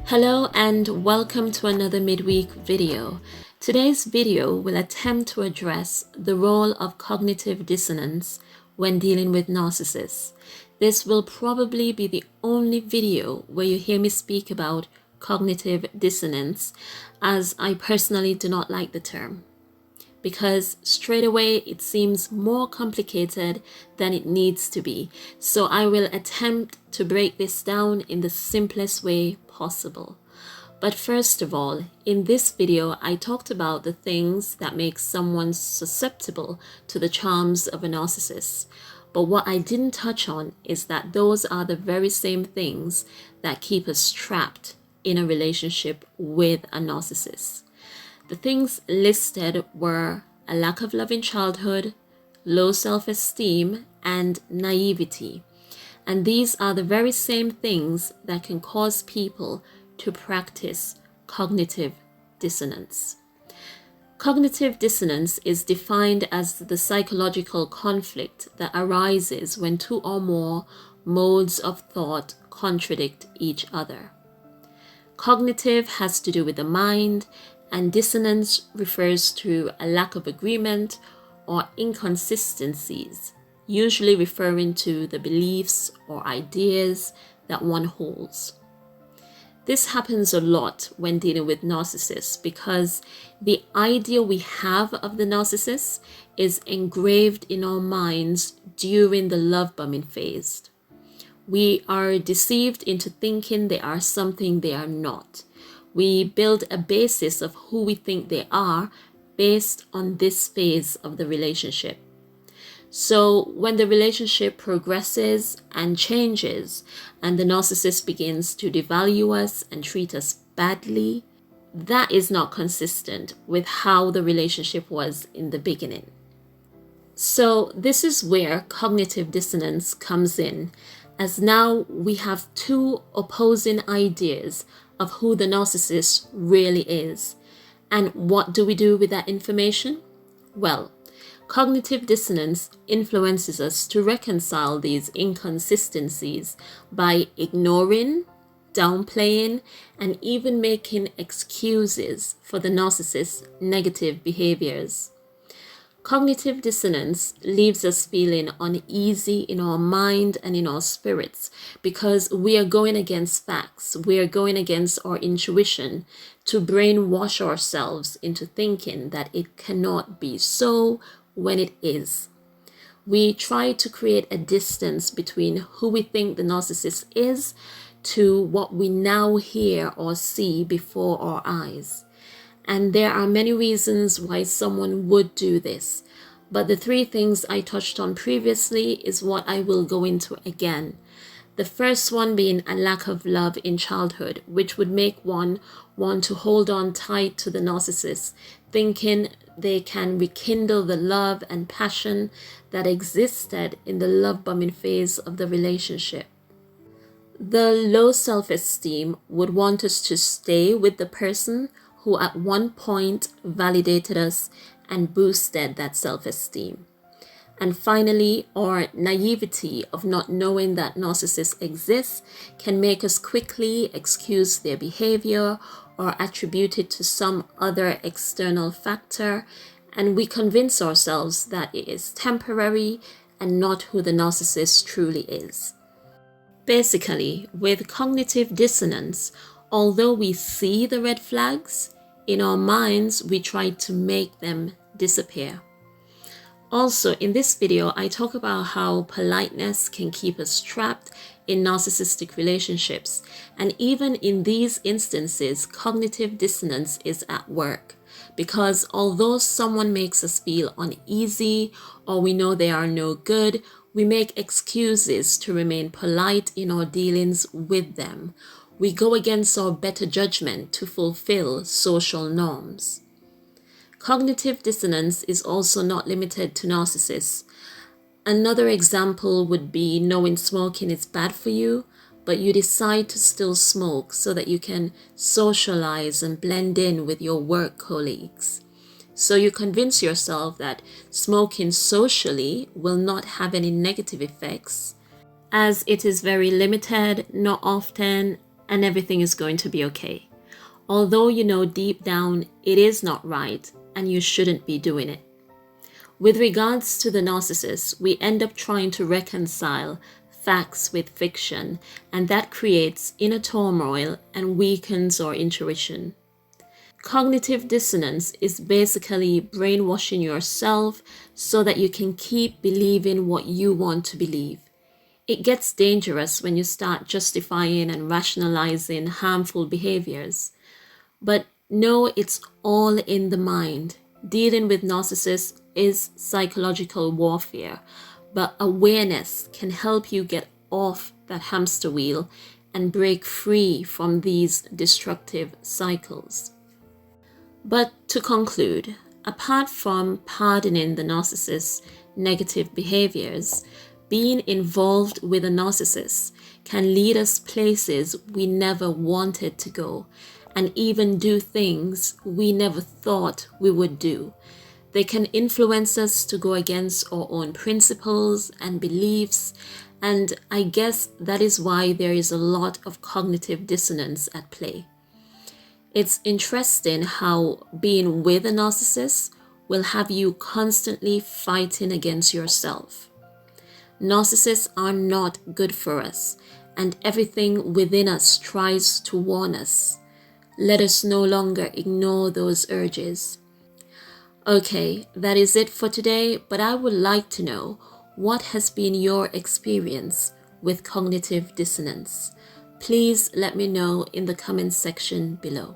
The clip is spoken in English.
Hello and welcome to another midweek video. Today's video will attempt to address the role of cognitive dissonance when dealing with narcissists. This will probably be the only video where you hear me speak about cognitive dissonance, as I personally do not like the term, because straight away it seems more complicated than it needs to be. So I will attempt to break this down in the simplest way possible. But first of all, in this video, I talked about the things that make someone susceptible to the charms of a narcissist. But what I didn't touch on is that those are the very same things that keep us trapped in a relationship with a narcissist. The things listed were a lack of love in childhood, low self-esteem, and naivety. And these are the very same things that can cause people to practice cognitive dissonance. Cognitive dissonance is defined as the psychological conflict that arises when two or more modes of thought contradict each other. Cognitive has to do with the mind, and dissonance refers to a lack of agreement or inconsistencies, usually referring to the beliefs or ideas that one holds. This happens a lot when dealing with narcissists because the idea we have of the narcissist is engraved in our minds during the love bombing phase. We are deceived into thinking they are something they are not. We build a basis of who we think they are based on this phase of the relationship. So when the relationship progresses and changes and the narcissist begins to devalue us and treat us badly, that is not consistent with how the relationship was in the beginning. So this is where cognitive dissonance comes in, as now we have two opposing ideas of who the narcissist really is. And what do we do with that information? Well, cognitive dissonance influences us to reconcile these inconsistencies by ignoring, downplaying, and even making excuses for the narcissist's negative behaviors. Cognitive dissonance leaves us feeling uneasy in our mind and in our spirits because we are going against facts. We are going against our intuition to brainwash ourselves into thinking that it cannot be so when it is. We try to create a distance between who we think the narcissist is to what we now hear or see before our eyes. And there are many reasons why someone would do this. But the three things I touched on previously is what I will go into again. The first one being a lack of love in childhood, which would make one want to hold on tight to the narcissist, thinking they can rekindle the love and passion that existed in the love bombing phase of the relationship. The low self-esteem would want us to stay with the person who at one point validated us and boosted that self-esteem. And finally, our naivety of not knowing that narcissists exist can make us quickly excuse their behavior or attribute it to some other external factor, and we convince ourselves that it is temporary and not who the narcissist truly is. Basically, with cognitive dissonance, although we see the red flags, in our minds we try to make them disappear. Also, in this video, I talk about how politeness can keep us trapped in narcissistic relationships. And even in these instances, cognitive dissonance is at work. Because although someone makes us feel uneasy or we know they are no good, we make excuses to remain polite in our dealings with them. We go against our better judgment to fulfill social norms. Cognitive dissonance is also not limited to narcissists. Another example would be knowing smoking is bad for you, but you decide to still smoke so that you can socialize and blend in with your work colleagues. So you convince yourself that smoking socially will not have any negative effects, as it is very limited, not often, and everything is going to be okay. Although you know deep down it is not right and you shouldn't be doing it. With regards to the narcissist, we end up trying to reconcile facts with fiction, and that creates inner turmoil and weakens our intuition. Cognitive dissonance is basically brainwashing yourself so that you can keep believing what you want to believe. It gets dangerous when you start justifying and rationalizing harmful behaviors. But no, it's all in the mind. Dealing with narcissists is psychological warfare, but awareness can help you get off that hamster wheel and break free from these destructive cycles. But to conclude, apart from pardoning the narcissist's negative behaviors, being involved with a narcissist can lead us places we never wanted to go, and even do things we never thought we would do. They can influence us to go against our own principles and beliefs, and I guess that is why there is a lot of cognitive dissonance at play. It's interesting how being with a narcissist will have you constantly fighting against yourself. Narcissists are not good for us, and everything within us tries to warn us. Let us no longer ignore those urges. Okay, that is it for today, but I would like to know, what has been your experience with cognitive dissonance? Please let me know in the comments section below.